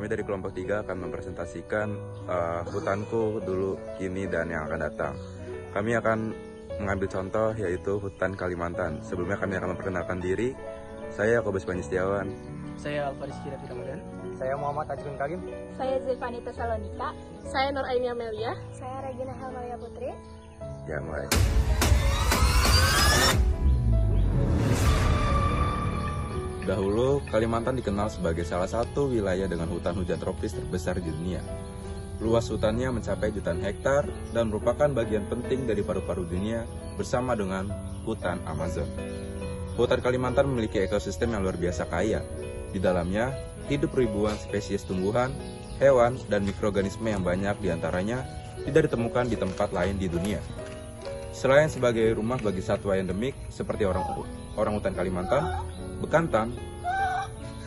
kami dari kelompok 3 akan mempresentasikan hutanku dulu, kini, dan yang akan datang. Kami akan mengambil contoh yaitu hutan Kalimantan. Sebelumnya kami akan memperkenalkan diri. Saya Yakobus Panji Setiawan. Saya Alfaris Kira Ramadan. Saya Muhammad Ajrun Karim. Saya Zilvani Tesalonika. Saya Nur Aini Amelia. Saya Regina Helmalia Putri. Ya, mulai. Dahulu, Kalimantan dikenal sebagai salah satu wilayah dengan hutan hujan tropis terbesar di dunia. Luas hutannya mencapai jutaan hektar dan merupakan bagian penting dari paru-paru dunia bersama dengan hutan Amazon. Hutan Kalimantan memiliki ekosistem yang luar biasa kaya. Di dalamnya, hidup ribuan spesies tumbuhan, hewan, dan mikroorganisme yang banyak diantaranya tidak ditemukan di tempat lain di dunia. Selain sebagai rumah bagi satwa endemik seperti orang hutan Kalimantan, bekantan,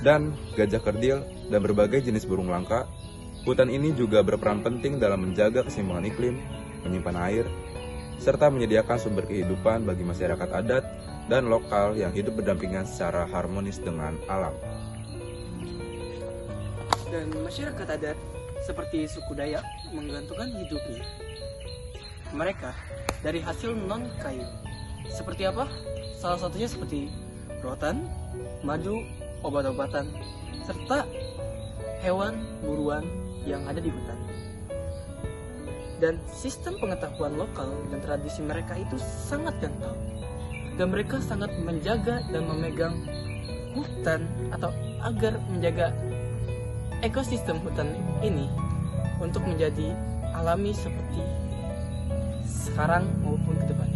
dan gajah kerdil, dan berbagai jenis burung langka, hutan ini juga berperan penting dalam menjaga keseimbangan iklim, menyimpan air, serta menyediakan sumber kehidupan bagi masyarakat adat dan lokal yang hidup berdampingan secara harmonis dengan alam. Dan masyarakat adat seperti suku Dayak menggantungkan hidupnya mereka dari hasil non-kayu. Seperti apa? Salah satunya seperti rotan, madu, obat-obatan, serta hewan buruan yang ada di hutan. Dan sistem pengetahuan lokal dan tradisi mereka itu sangat kental. Dan mereka sangat menjaga dan memegang hutan atau agar menjaga ekosistem hutan ini untuk menjadi alami seperti sekarang maupun ke depan.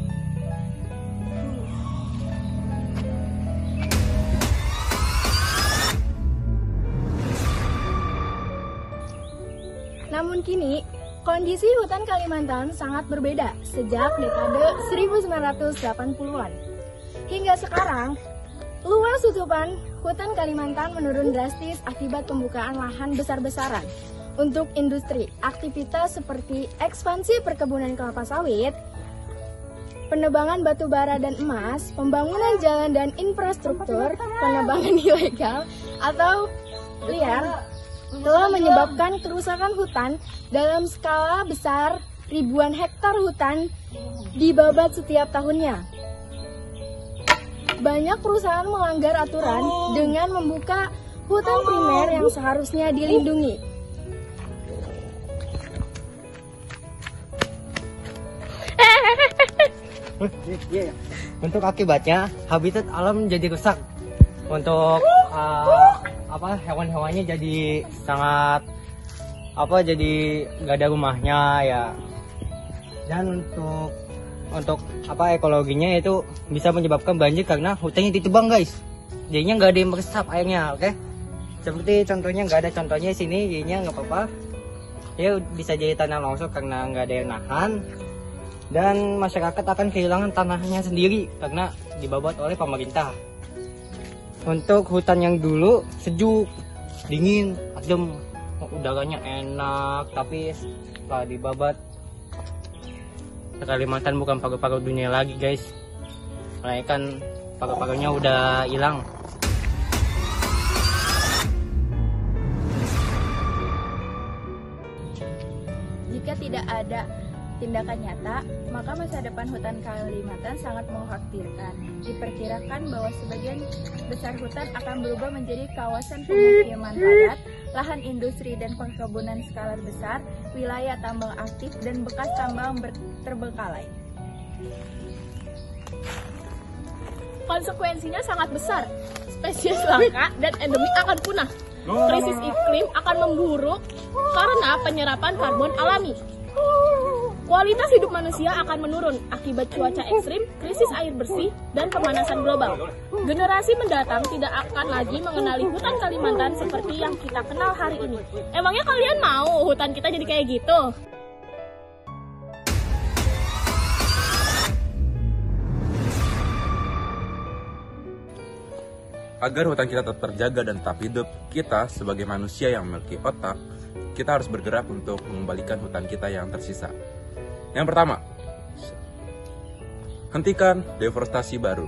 Namun kini, kondisi hutan Kalimantan sangat berbeda sejak dekade 1980-an. Hingga sekarang, luas tutupan hutan Kalimantan menurun drastis akibat pembukaan lahan besar-besaran untuk industri, aktivitas seperti ekspansi perkebunan kelapa sawit, penebangan batu bara dan emas, pembangunan jalan dan infrastruktur, penebangan ilegal atau liar telah menyebabkan kerusakan hutan dalam skala besar. Ribuan hektar hutan dibabat setiap tahunnya. Banyak perusahaan melanggar aturan dengan membuka hutan primer yang seharusnya dilindungi. Untuk akibatnya, habitat alam jadi rusak. Untuk hewan-hewannya jadi sangat jadi nggak ada rumahnya ya. Dan untuk ekologinya itu bisa menyebabkan banjir karena hutannya ditebang, guys. Jadinya nggak ada yang meresap airnya, oke? Seperti contohnya nggak ada contohnya di sini, jadinya nggak apa-apa. Ya bisa jadi tanah longsor karena nggak ada yang nahan. Dan masyarakat akan kehilangan tanahnya sendiri karena dibabat oleh pemerintah. Untuk hutan yang dulu sejuk, dingin, adem, udaranya enak, tapi setelah dibabat, Kalimantan bukan paru-paru dunia lagi, guys. Melainkan paru-parunya udah hilang. Jika tidak ada tindakan nyata, maka masa depan hutan Kalimantan sangat mengkhawatirkan. Diperkirakan bahwa sebagian besar hutan akan berubah menjadi kawasan pemukiman padat, lahan industri dan perkebunan skala besar, wilayah tambang aktif, dan bekas tambang terbengkalai. Konsekuensinya sangat besar. Spesies langka dan endemik akan punah. Krisis iklim akan memburuk karena penyerapan karbon alami. Kualitas hidup manusia akan menurun akibat cuaca ekstrim, krisis air bersih, dan pemanasan global. Generasi mendatang tidak akan lagi mengenali hutan Kalimantan seperti yang kita kenal hari ini. Emangnya kalian mau hutan kita jadi kayak gitu? Agar hutan kita tetap terjaga dan tetap hidup, kita sebagai manusia yang memiliki otak, kita harus bergerak untuk mengembalikan hutan kita yang tersisa. Yang pertama, hentikan deforestasi baru.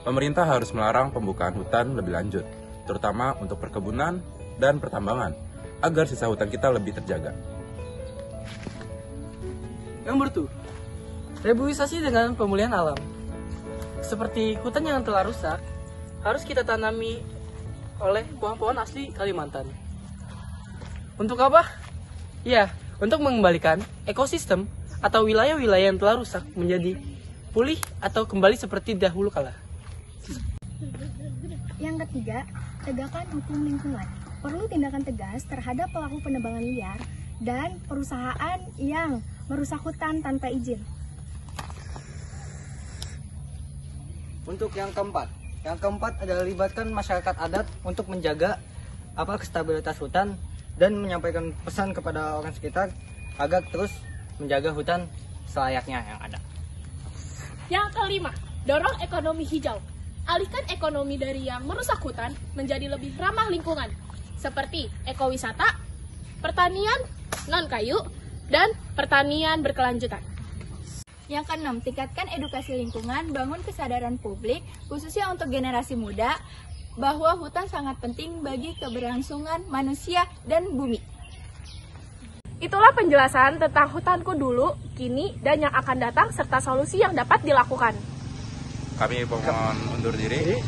Pemerintah harus melarang pembukaan hutan lebih lanjut, terutama untuk perkebunan dan pertambangan. agar sisa hutan kita lebih terjaga. Nomor 2, reboisasi dengan pemulihan alam. Seperti hutan yang telah rusak, harus kita tanami oleh pohon-pohon asli Kalimantan. Untuk apa? Ya, untuk mengembalikan ekosistem atau wilayah-wilayah yang telah rusak menjadi pulih atau kembali seperti dahulu kala. Yang ketiga, tegakkan hukum lingkungan. Perlu tindakan tegas terhadap pelaku penebangan liar dan perusahaan yang merusak hutan tanpa izin. Untuk yang keempat adalah libatkan masyarakat adat untuk menjaga kestabilitas hutan dan menyampaikan pesan kepada orang sekitar agar terus menjaga hutan selayaknya yang ada. Yang kelima, dorong ekonomi hijau. Alihkan ekonomi dari yang merusak hutan menjadi lebih ramah lingkungan, seperti ekowisata, pertanian non-kayu, dan pertanian berkelanjutan. Yang keenam, tingkatkan edukasi lingkungan, bangun kesadaran publik, khususnya untuk generasi muda, bahwa hutan sangat penting bagi keberlangsungan manusia dan bumi. Itulah penjelasan tentang hutanku dulu, kini, dan yang akan datang, serta solusi yang dapat dilakukan. Kami mohon undur diri.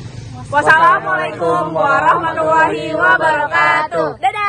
Wassalamualaikum warahmatullahi wabarakatuh. Dadah!